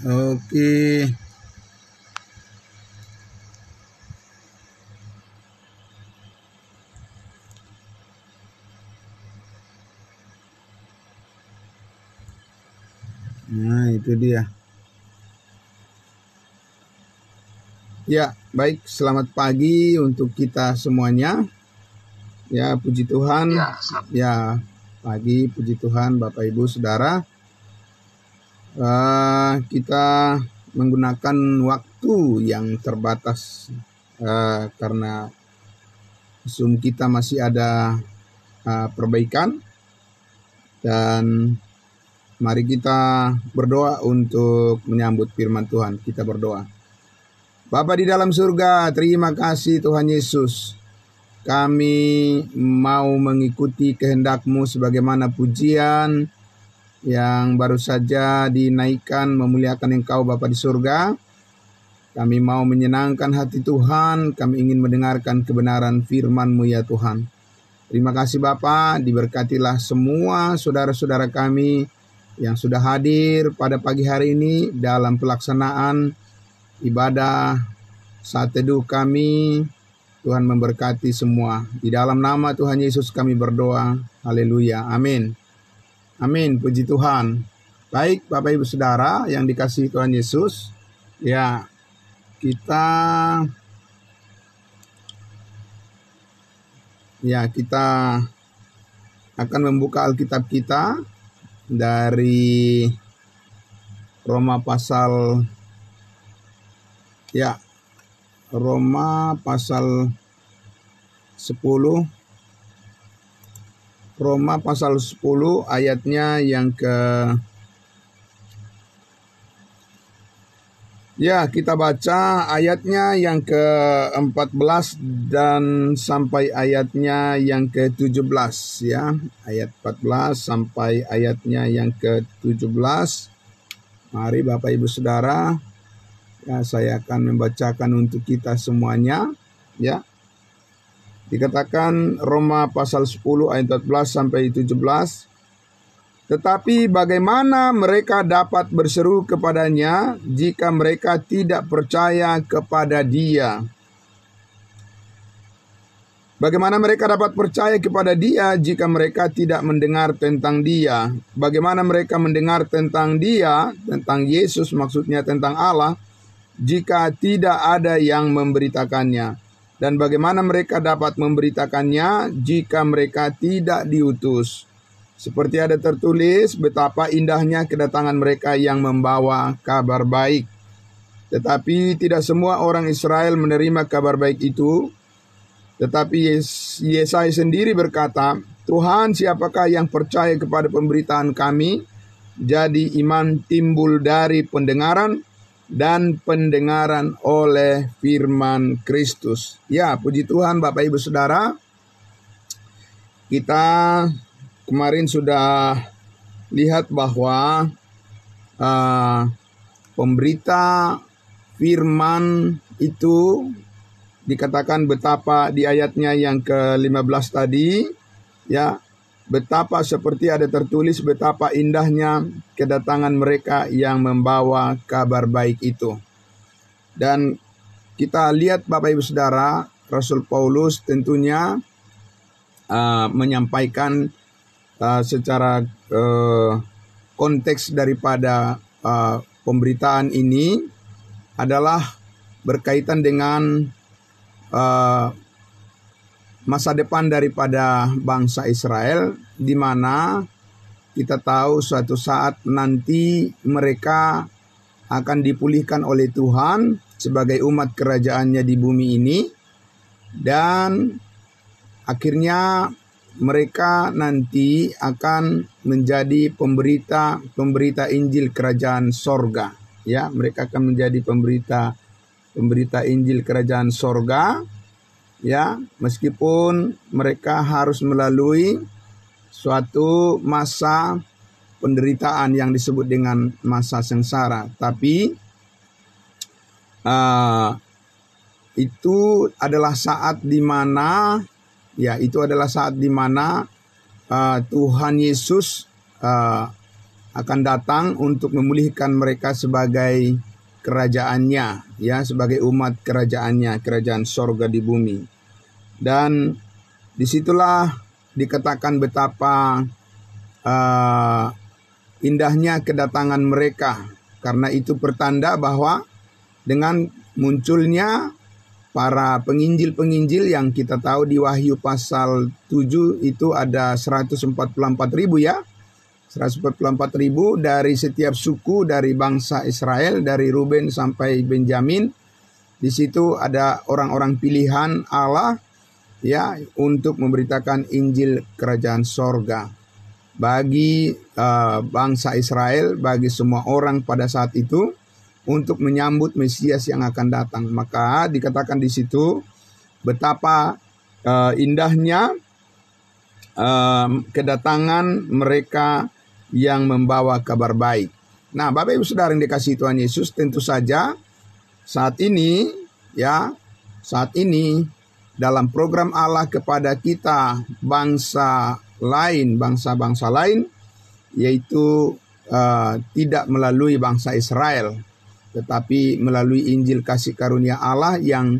Oke. Nah, itu dia. Ya, baik. Selamat pagi untuk kita semuanya. Ya, puji Tuhan. Ya, pagi, puji Tuhan, Bapak Ibu Saudara. Kita menggunakan waktu yang terbatas karena Zoom kita masih ada perbaikan, dan mari kita berdoa untuk menyambut firman Tuhan. Kita berdoa. Bapa di dalam surga, terima kasih Tuhan Yesus. Kami mau mengikuti kehendak-Mu sebagaimana pujian yang baru saja dinaikkan memuliakan Engkau Bapa di surga. Kami mau menyenangkan hati Tuhan, kami ingin mendengarkan kebenaran firman-Mu ya Tuhan. Terima kasih Bapa, diberkatilah semua saudara-saudara kami yang sudah hadir pada pagi hari ini dalam pelaksanaan ibadah saat teduh kami. Tuhan memberkati semua. Di dalam nama Tuhan Yesus kami berdoa. Haleluya. Amin. Amin. Puji Tuhan. Baik Bapak Ibu Saudara yang dikasihi Tuhan Yesus. Ya, kita akan membuka Alkitab kita dari Roma pasal 10. Roma pasal 10 ayatnya yang kita baca ayatnya yang ke-14 dan sampai ayatnya yang ke-17 ya. Ayat 14 sampai ayatnya yang ke-17. Mari Bapak Ibu Saudara, ya, saya akan membacakan untuk kita semuanya ya. Dikatakan Roma pasal 10 ayat 14 sampai 17. Tetapi bagaimana mereka dapat berseru kepadanya jika mereka tidak percaya kepada Dia? Bagaimana mereka dapat percaya kepada Dia jika mereka tidak mendengar tentang Dia? Bagaimana mereka mendengar tentang Dia, tentang Yesus maksudnya, tentang Allah, jika tidak ada yang memberitakannya? Dan bagaimana mereka dapat memberitakannya jika mereka tidak diutus? Seperti ada tertulis, betapa indahnya kedatangan mereka yang membawa kabar baik. Tetapi tidak semua orang Israel menerima kabar baik itu. Tetapi Yesaya sendiri berkata, Tuhan, siapakah yang percaya kepada pemberitaan kami? Jadi iman timbul dari pendengaran, dan pendengaran oleh firman Kristus. Ya, puji Tuhan Bapak Ibu Saudara. Kita kemarin sudah lihat bahwa pemberita firman itu dikatakan betapa di ayatnya yang ke-15 tadi, ya, betapa seperti ada tertulis betapa indahnya kedatangan mereka yang membawa kabar baik itu. Dan kita lihat Bapak Ibu Saudara, Rasul Paulus tentunya menyampaikan secara konteks daripada pemberitaan ini adalah berkaitan dengan masa depan daripada bangsa Israel, di mana kita tahu suatu saat nanti mereka akan dipulihkan oleh Tuhan sebagai umat kerajaannya di bumi ini, dan akhirnya mereka nanti akan menjadi pemberita Injil kerajaan sorga. Ya, mereka akan menjadi pemberita Injil kerajaan sorga. Ya, meskipun mereka harus melalui suatu masa penderitaan yang disebut dengan masa sengsara, tapi itu adalah saat di mana Tuhan Yesus akan datang untuk memulihkan mereka sebagai kerajaannya, ya, sebagai umat kerajaannya, kerajaan sorga di bumi. Dan disitulah dikatakan betapa indahnya kedatangan mereka, karena itu pertanda bahwa dengan munculnya para penginjil-penginjil yang kita tahu di Wahyu pasal 7 itu ada 144.000 ya. 144.000 dari setiap suku dari bangsa Israel, dari Ruben sampai Benjamin. Di situ ada orang-orang pilihan Allah ya untuk memberitakan Injil kerajaan sorga bagi bangsa Israel, bagi semua orang pada saat itu untuk menyambut Mesias yang akan datang. Maka dikatakan di situ betapa indahnya kedatangan mereka yang membawa kabar baik. Nah, Bapak Ibu Saudara yang dikasihi Tuhan Yesus, tentu saja saat ini dalam program Allah kepada kita bangsa-bangsa lain, yaitu tidak melalui bangsa Israel, tetapi melalui Injil kasih karunia Allah yang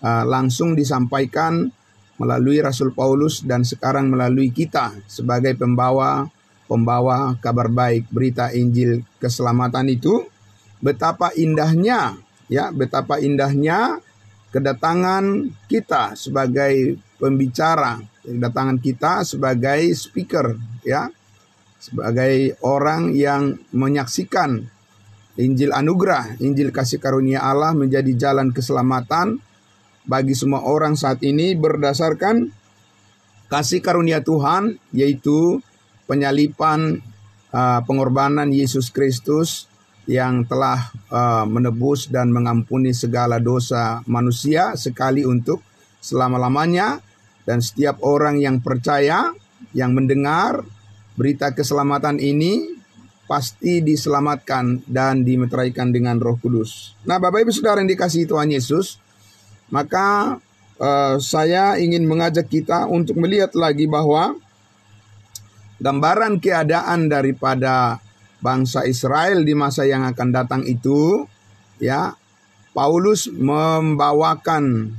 langsung disampaikan melalui Rasul Paulus dan sekarang melalui kita sebagai pembawa kabar baik, berita Injil keselamatan itu. Betapa indahnya kedatangan kita sebagai pembicara, kedatangan kita sebagai speaker ya, sebagai orang yang menyaksikan Injil anugerah, Injil kasih karunia Allah menjadi jalan keselamatan bagi semua orang saat ini berdasarkan kasih karunia Tuhan, yaitu penyalipan pengorbanan Yesus Kristus yang telah menebus dan mengampuni segala dosa manusia sekali untuk selama-lamanya. Dan setiap orang yang percaya, yang mendengar berita keselamatan ini pasti diselamatkan dan dimeteraikan dengan Roh Kudus. Nah, Bapak Ibu Saudara yang dikasihi Tuhan Yesus, maka saya ingin mengajak kita untuk melihat lagi bahwa gambaran keadaan daripada bangsa Israel di masa yang akan datang itu, ya, Paulus membawakan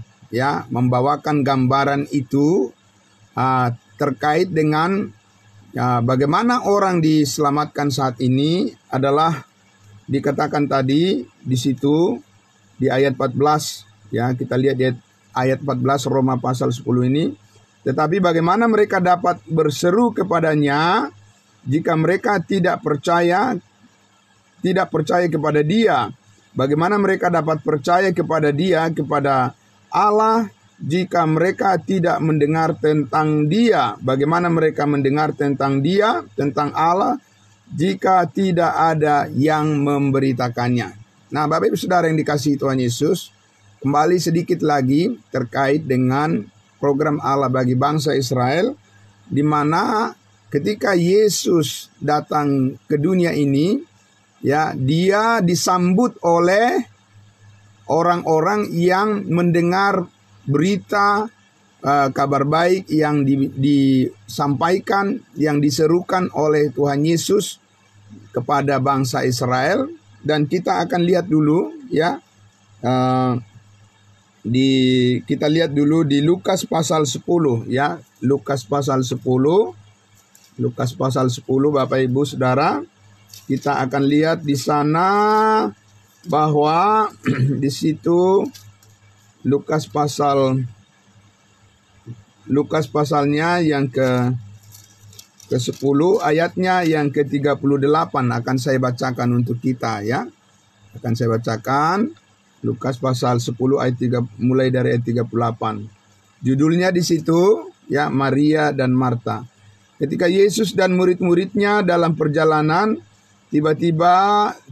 gambaran itu terkait dengan bagaimana orang diselamatkan saat ini adalah dikatakan tadi di situ di ayat 14, ya, kita lihat di ayat 14 Roma pasal 10 ini. Tetapi bagaimana mereka dapat berseru kepadanya jika mereka tidak percaya kepada Dia? Bagaimana mereka dapat percaya kepada Dia, kepada Allah, jika mereka tidak mendengar tentang Dia? Bagaimana mereka mendengar tentang Dia, tentang Allah, jika tidak ada yang memberitakannya? Nah, Bapak Ibu Saudara yang dikasihi Tuhan Yesus, kembali sedikit lagi terkait dengan program Allah bagi bangsa Israel, di mana ketika Yesus datang ke dunia ini, ya, Dia disambut oleh orang-orang yang mendengar berita kabar baik yang disampaikan, yang diserukan oleh Tuhan Yesus kepada bangsa Israel. Dan kita akan lihat dulu, ya, kita lihat dulu di Lukas pasal 10 ya. Lukas pasal 10 Bapak Ibu Saudara, kita akan lihat di sana bahwa di situ Lukas pasalnya yang ke-10 ayatnya yang ke-38 akan saya bacakan untuk kita ya. Akan saya bacakan Lukas pasal 10 ayat 3 mulai dari ayat 38. Judulnya di situ ya, Maria dan Marta. Ketika Yesus dan murid-muridnya dalam perjalanan,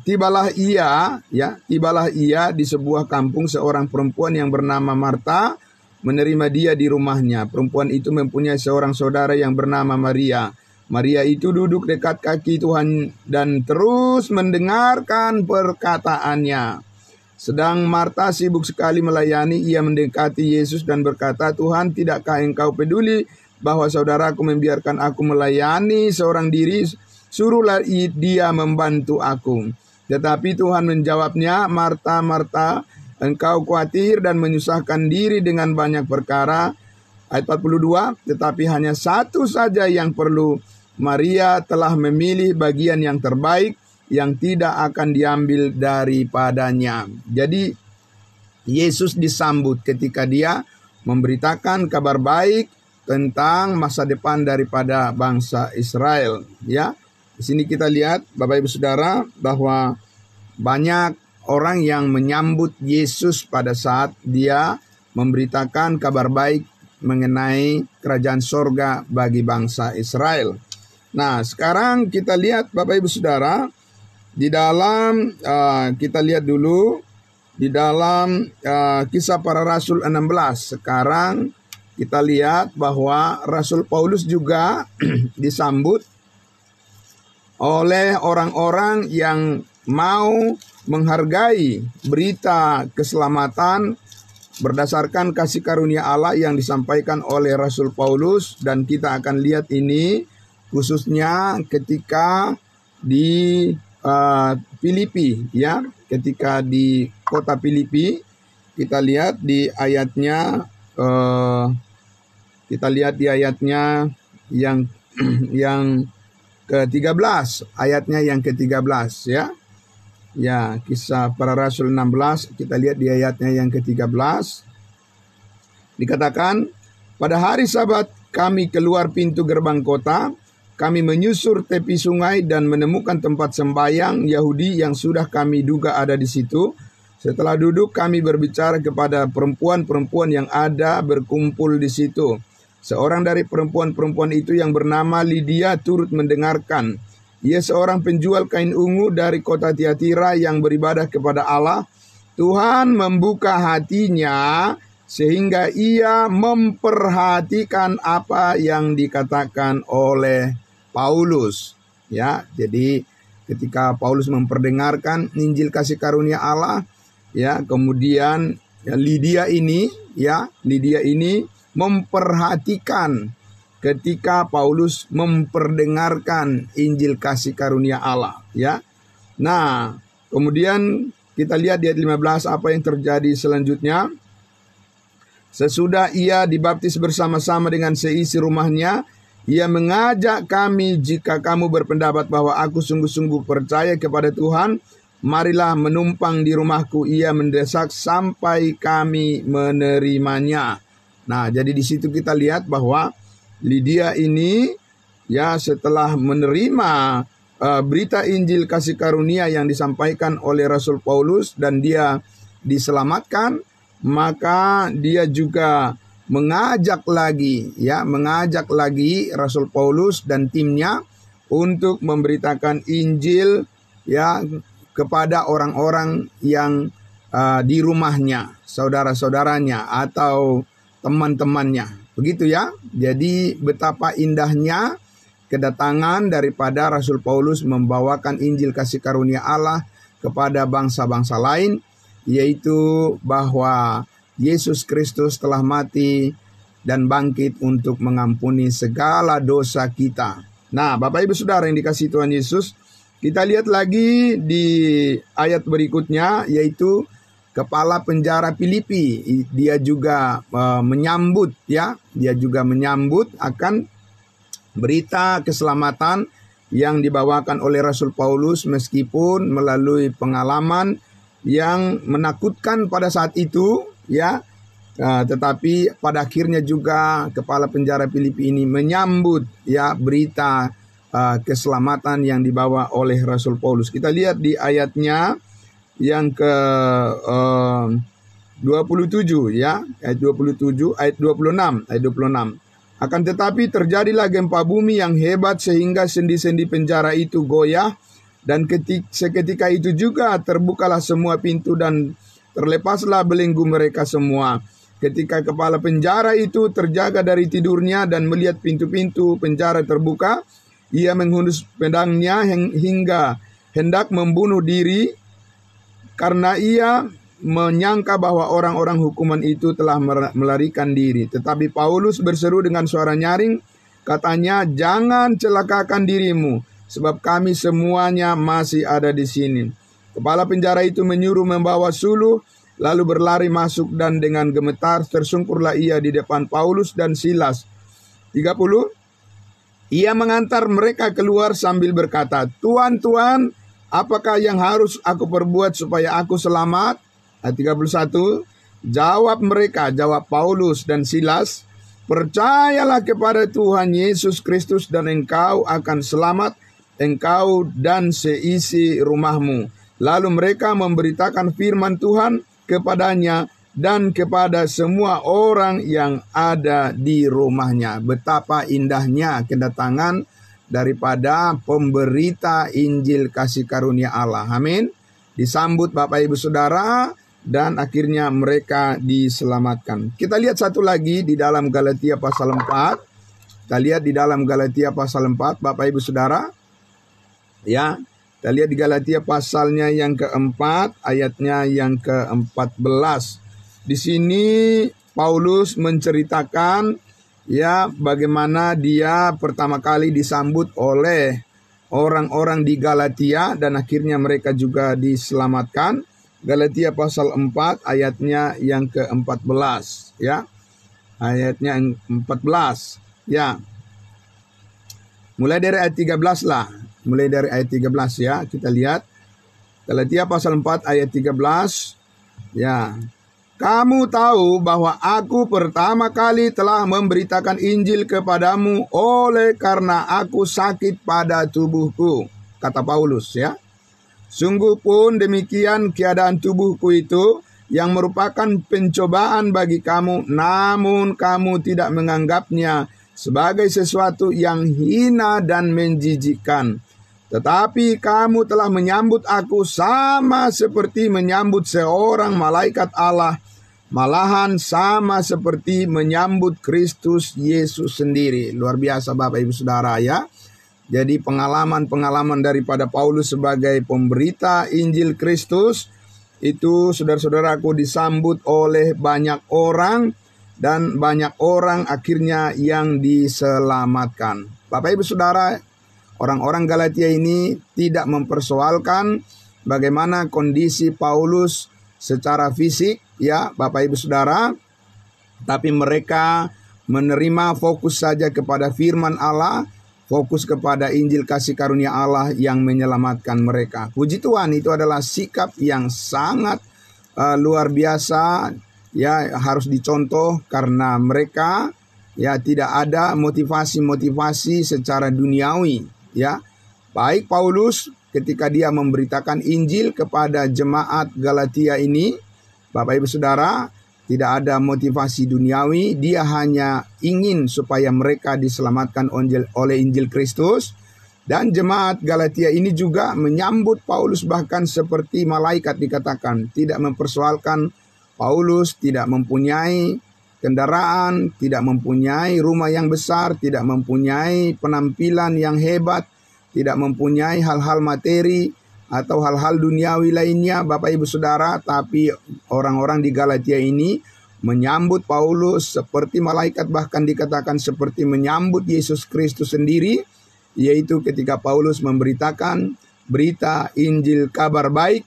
tibalah ia di sebuah kampung. Seorang perempuan yang bernama Marta menerima dia di rumahnya. Perempuan itu mempunyai seorang saudara yang bernama Maria. Maria itu duduk dekat kaki Tuhan dan terus mendengarkan perkataannya. Sedang Marta sibuk sekali melayani. Ia mendekati Yesus dan berkata, "Tuhan, tidakkah engkau peduli bahwa saudaraku membiarkan aku melayani suruhlah dia membantu aku. Tetapi Tuhan menjawabnya, Marta, Marta, engkau khawatir dan menyusahkan diri dengan banyak perkara. Ayat 42, tetapi hanya satu saja yang perlu. Maria telah memilih bagian yang terbaik, yang tidak akan diambil daripadanya. Jadi Yesus disambut ketika dia memberitakan kabar baik tentang masa depan daripada bangsa Israel. Ya, di sini kita lihat Bapak Ibu Saudara bahwa banyak orang yang menyambut Yesus pada saat dia memberitakan kabar baik mengenai kerajaan sorga bagi bangsa Israel. Nah, sekarang kita lihat Bapak Ibu Saudara, di dalam kita lihat dulu di dalam Kisah Para Rasul 16. Sekarang kita lihat bahwa Rasul Paulus juga disambut oleh orang-orang yang mau menghargai berita keselamatan berdasarkan kasih karunia Allah yang disampaikan oleh Rasul Paulus. Dan kita akan lihat ini khususnya ketika di Filipi, ya, ketika di kota Filipi. Kita lihat di ayatnya yang ke-13, ayatnya yang ke-13, ya. Ya, Kisah Para Rasul 16, kita lihat di ayatnya yang ke-13. Dikatakan, pada hari Sabat kami keluar pintu gerbang kota, kami menyusur tepi sungai dan menemukan tempat sembahyang Yahudi yang sudah kami duga ada di situ. Setelah duduk, kami berbicara kepada perempuan-perempuan yang ada berkumpul di situ. Seorang dari perempuan-perempuan itu yang bernama Lydia turut mendengarkan. Ia seorang penjual kain ungu dari kota Tiatira yang beribadah kepada Allah. Tuhan membuka hatinya sehingga ia memperhatikan apa yang dikatakan oleh Paulus. Ya, jadi ketika Paulus memperdengarkan Injil kasih karunia Allah, ya, kemudian Lydia ini memperhatikan ketika Paulus memperdengarkan Injil kasih karunia Allah, ya. Nah, kemudian kita lihat di ayat 15 apa yang terjadi selanjutnya. Sesudah ia dibaptis bersama-sama dengan seisi rumahnya, ia mengajak kami, jika kamu berpendapat bahwa aku sungguh-sungguh percaya kepada Tuhan, marilah menumpang di rumahku. Ia mendesak sampai kami menerimanya. Nah, jadi di situ kita lihat bahwa Lydia ini, ya, setelah menerima berita Injil kasih karunia yang disampaikan oleh Rasul Paulus dan dia diselamatkan, maka dia juga mengajak lagi Rasul Paulus dan timnya untuk memberitakan Injil, ya, kepada orang-orang yang di rumahnya, saudara-saudaranya atau teman-temannya. Begitu, ya. Jadi betapa indahnya kedatangan daripada Rasul Paulus membawakan Injil kasih karunia Allah kepada bangsa-bangsa lain, yaitu bahwa Yesus Kristus telah mati dan bangkit untuk mengampuni segala dosa kita. Nah, Bapak Ibu Saudara yang dikasihi Tuhan Yesus, kita lihat lagi di ayat berikutnya, yaitu kepala penjara Filipi. Dia juga menyambut, ya, dia juga menyambut akan berita keselamatan yang dibawakan oleh Rasul Paulus, meskipun melalui pengalaman yang menakutkan pada saat itu, ya. Tetapi pada akhirnya juga kepala penjara Filipi ini menyambut, ya, berita keselamatan yang dibawa oleh Rasul Paulus. Kita lihat di ayatnya yang ke 27, ya, ayat 27, ayat 26. Akan tetapi terjadilah gempa bumi yang hebat sehingga sendi-sendi penjara itu goyah, dan seketika itu juga terbukalah semua pintu dan terlepaslah belenggu mereka semua. Ketika kepala penjara itu terjaga dari tidurnya dan melihat pintu-pintu penjara terbuka, ia menghunus pedangnya hingga hendak membunuh diri, karena ia menyangka bahwa orang-orang hukuman itu telah melarikan diri. Tetapi Paulus berseru dengan suara nyaring, katanya, "Jangan celakakan dirimu, sebab kami semuanya masih ada di sini." Kepala penjara itu menyuruh membawa suluh, lalu berlari masuk dan dengan gemetar tersungkurlah ia di depan Paulus dan Silas. 30. Ia mengantar mereka keluar sambil berkata, "Tuan, Tuan, apakah yang harus aku perbuat supaya aku selamat?" Ayat 31. Jawab Paulus dan Silas, "Percayalah kepada Tuhan Yesus Kristus dan engkau akan selamat, engkau dan seisi rumahmu." Lalu mereka memberitakan firman Tuhan kepadanya dan kepada semua orang yang ada di rumahnya. Betapa indahnya kedatangan daripada pemberita Injil kasih karunia Allah. Amin. Disambut Bapak Ibu Saudara, dan akhirnya mereka diselamatkan. Kita lihat satu lagi di dalam Galatia pasal 4. Kita lihat di dalam Galatia pasal 4, Bapak Ibu Saudara. Ya, kita lihat di Galatia pasalnya yang keempat, ayatnya yang ke-14. Di sini Paulus menceritakan ya bagaimana dia pertama kali disambut oleh orang-orang di Galatia dan akhirnya mereka juga diselamatkan. Galatia pasal 4 ayatnya yang ke-14 ya. Ayatnya yang 14 ya. Mulai dari ayat 13 lah. Mulai dari ayat 13 ya. Kita lihat Galatia pasal 4 ayat 13 ya. "Kamu tahu bahwa aku pertama kali telah memberitakan Injil kepadamu oleh karena aku sakit pada tubuhku," kata Paulus ya. "Sungguh pun demikian keadaan tubuhku itu yang merupakan pencobaan bagi kamu, namun kamu tidak menganggapnya sebagai sesuatu yang hina dan menjijikkan. Tetapi kamu telah menyambut aku sama seperti menyambut seorang malaikat Allah, malahan sama seperti menyambut Kristus Yesus sendiri." Luar biasa Bapak Ibu Saudara ya. Jadi pengalaman-pengalaman daripada Paulus sebagai pemberita Injil Kristus itu saudara-saudaraku disambut oleh banyak orang dan banyak orang akhirnya yang diselamatkan. Bapak Ibu Saudara, orang-orang Galatia ini tidak mempersoalkan bagaimana kondisi Paulus secara fisik ya Bapak Ibu Saudara, tapi mereka menerima fokus saja kepada firman Allah, fokus kepada Injil kasih karunia Allah yang menyelamatkan mereka. Puji Tuhan, itu adalah sikap yang sangat luar biasa ya, harus dicontoh karena mereka ya tidak ada motivasi-motivasi secara duniawi ya. Baik Paulus ketika dia memberitakan Injil kepada jemaat Galatia ini, Bapak Ibu Saudara, tidak ada motivasi duniawi, dia hanya ingin supaya mereka diselamatkan oleh Injil Kristus. Dan jemaat Galatia ini juga menyambut Paulus bahkan seperti malaikat dikatakan. Tidak mempersoalkan Paulus tidak mempunyai kendaraan, tidak mempunyai rumah yang besar, tidak mempunyai penampilan yang hebat, tidak mempunyai hal-hal materi atau hal-hal duniawi lainnya Bapak Ibu Saudara. Tapi orang-orang di Galatia ini menyambut Paulus seperti malaikat, bahkan dikatakan seperti menyambut Yesus Kristus sendiri, yaitu ketika Paulus memberitakan berita Injil kabar baik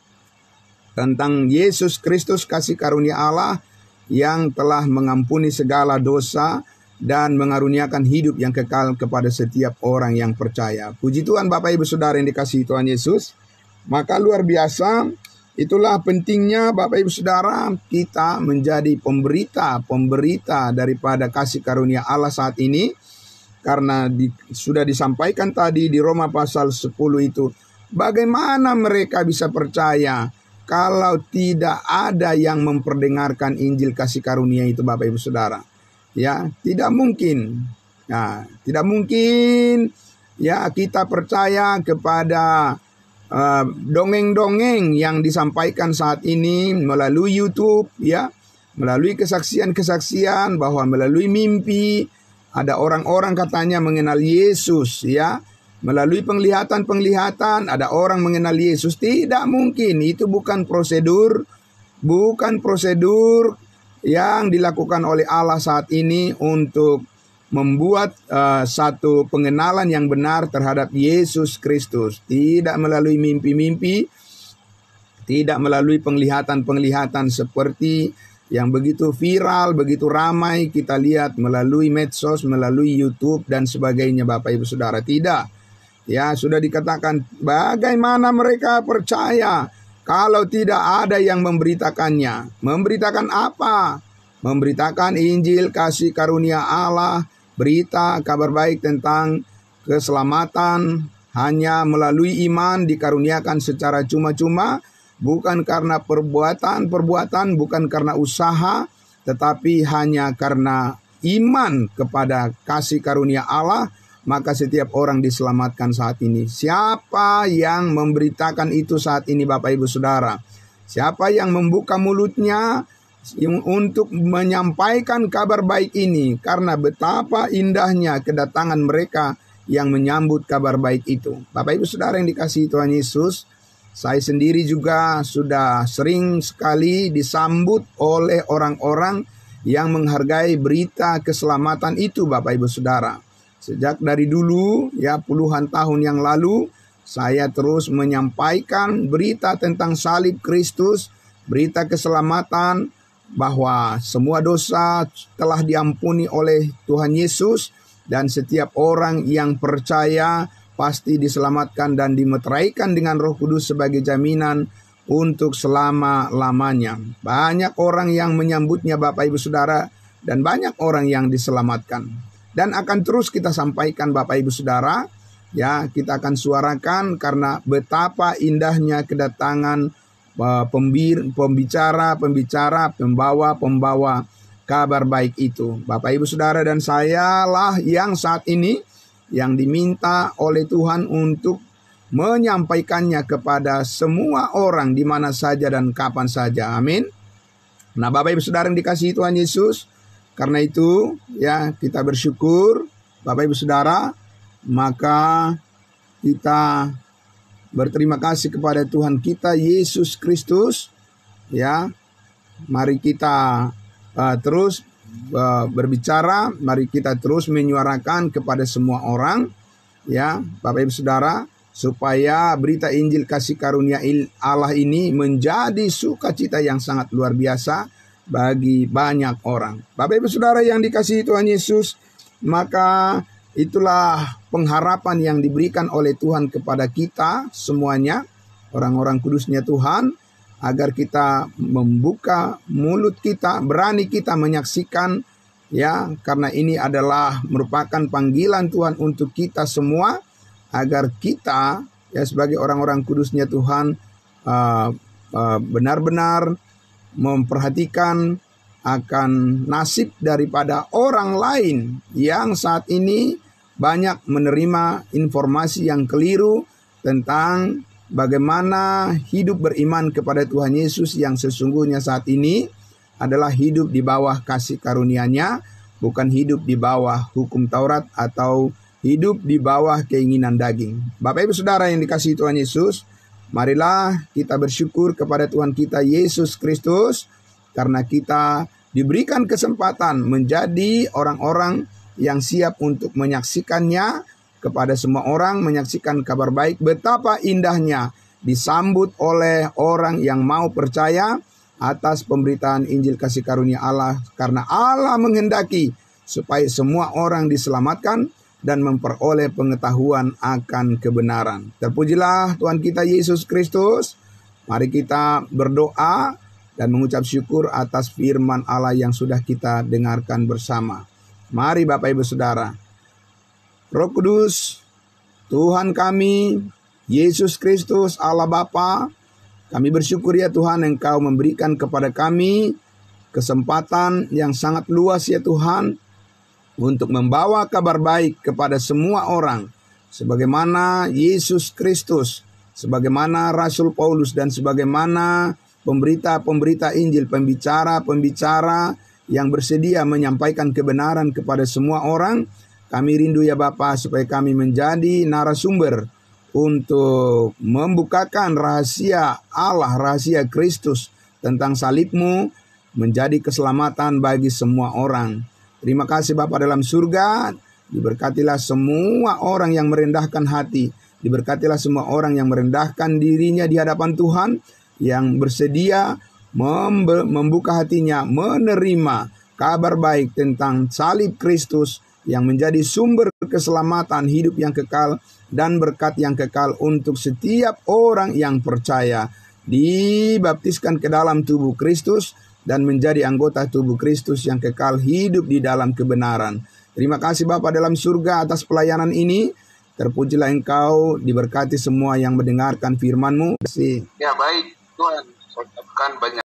tentang Yesus Kristus kasih karunia Allah yang telah mengampuni segala dosa dan mengaruniakan hidup yang kekal kepada setiap orang yang percaya. Puji Tuhan Bapak Ibu Saudara yang dikasihi Tuhan Yesus. Maka luar biasa, itulah pentingnya Bapak Ibu Saudara kita menjadi pemberita daripada kasih karunia Allah saat ini. Karena sudah disampaikan tadi di Roma pasal 10 itu, bagaimana mereka bisa percaya kalau tidak ada yang memperdengarkan Injil kasih karunia itu Bapak Ibu Saudara. Ya, tidak mungkin. Nah, tidak mungkin ya kita percaya kepada dongeng-dongeng yang disampaikan saat ini melalui YouTube ya, melalui kesaksian-kesaksian bahwa melalui mimpi ada orang-orang katanya mengenal Yesus ya, melalui penglihatan-penglihatan ada orang mengenal Yesus. Tidak mungkin, itu bukan prosedur yang dilakukan oleh Allah saat ini untuk membuat satu pengenalan yang benar terhadap Yesus Kristus. Tidak melalui mimpi-mimpi, tidak melalui penglihatan-penglihatan seperti yang begitu viral, begitu ramai kita lihat melalui medsos, melalui YouTube dan sebagainya, Bapak Ibu Saudara. Tidak. Ya, sudah dikatakan bagaimana mereka percaya kalau tidak ada yang memberitakannya. Memberitakan apa? Memberitakan Injil kasih karunia Allah, berita kabar baik tentang keselamatan hanya melalui iman, dikaruniakan secara cuma-cuma, bukan karena perbuatan, bukan karena usaha, tetapi hanya karena iman kepada kasih karunia Allah, maka setiap orang diselamatkan saat ini. Siapa yang memberitakan itu saat ini, Bapak Ibu Saudara? Siapa yang membuka mulutnya untuk menyampaikan kabar baik ini? Karena betapa indahnya kedatangan mereka yang menyambut kabar baik itu. Bapak Ibu Saudara yang dikasihi Tuhan Yesus, saya sendiri juga sudah sering sekali disambut oleh orang-orang yang menghargai berita keselamatan itu, Bapak Ibu Saudara. Sejak dari dulu, ya puluhan tahun yang lalu, saya terus menyampaikan berita tentang salib Kristus, berita keselamatan, bahwa semua dosa telah diampuni oleh Tuhan Yesus, dan setiap orang yang percaya pasti diselamatkan dan dimeteraikan dengan Roh Kudus sebagai jaminan untuk selama-lamanya. Banyak orang yang menyambutnya, Bapak Ibu Saudara, dan banyak orang yang diselamatkan. Dan akan terus kita sampaikan, Bapak Ibu Saudara, ya kita akan suarakan karena betapa indahnya kedatangan pembicara, pembawa kabar baik itu. Bapak Ibu Saudara dan saya lah yang saat ini yang diminta oleh Tuhan untuk menyampaikannya kepada semua orang di mana saja dan kapan saja. Amin. Nah, Bapak Ibu Saudara yang dikasihi Tuhan Yesus, karena itu ya kita bersyukur, Bapak Ibu Saudara, maka kita berterima kasih kepada Tuhan kita Yesus Kristus. Ya, mari kita terus berbicara, mari kita terus menyuarakan kepada semua orang, ya Bapak Ibu Saudara, supaya berita Injil kasih karunia Allah ini menjadi sukacita yang sangat luar biasa bagi banyak orang. Bapak Ibu Saudara yang dikasihi Tuhan Yesus, maka itulah pengharapan yang diberikan oleh Tuhan kepada kita semuanya, orang-orang kudusnya Tuhan, agar kita membuka mulut kita, berani kita menyaksikan, ya, karena ini adalah merupakan panggilan Tuhan untuk kita semua, agar kita ya sebagai orang-orang kudusnya Tuhan benar-benar memperhatikan akan nasib daripada orang lain yang saat ini banyak menerima informasi yang keliru tentang bagaimana hidup beriman kepada Tuhan Yesus yang sesungguhnya saat ini adalah hidup di bawah kasih karunia-Nya, bukan hidup di bawah hukum Taurat atau hidup di bawah keinginan daging. Bapak Ibu Saudara yang dikasihi Tuhan Yesus, marilah kita bersyukur kepada Tuhan kita Yesus Kristus karena kita diberikan kesempatan menjadi orang-orang yang siap untuk menyaksikannya kepada semua orang, menyaksikan kabar baik betapa indahnya disambut oleh orang yang mau percaya atas pemberitaan Injil kasih karunia Allah, karena Allah menghendaki supaya semua orang diselamatkan dan memperoleh pengetahuan akan kebenaran. Terpujilah Tuhan kita Yesus Kristus. Mari kita berdoa dan mengucap syukur atas firman Allah yang sudah kita dengarkan bersama. Mari Bapak Ibu Saudara. Roh Kudus, Tuhan kami, Yesus Kristus, Allah Bapa, kami bersyukur ya Tuhan, Engkau memberikan kepada kami kesempatan yang sangat luas ya Tuhan, untuk membawa kabar baik kepada semua orang, sebagaimana Yesus Kristus, sebagaimana Rasul Paulus, dan sebagaimana pemberita-pemberita Injil, pembicara-pembicara yang bersedia menyampaikan kebenaran kepada semua orang. Kami rindu ya Bapa supaya kami menjadi narasumber untuk membukakan rahasia Allah, rahasia Kristus tentang salib-Mu menjadi keselamatan bagi semua orang. Terima kasih Bapa dalam surga. Diberkatilah semua orang yang merendahkan hati. Diberkatilah semua orang yang merendahkan dirinya di hadapan Tuhan, yang bersedia membuka hatinya, menerima kabar baik tentang salib Kristus yang menjadi sumber keselamatan, hidup yang kekal, dan berkat yang kekal untuk setiap orang yang percaya, dibaptiskan ke dalam tubuh Kristus, dan menjadi anggota tubuh Kristus yang kekal hidup di dalam kebenaran. Terima kasih Bapa dalam surga atas pelayanan ini. Terpujilah Engkau, diberkati semua yang mendengarkan firman-Mu. Ya baik Tuhan, saya ucapkan banyak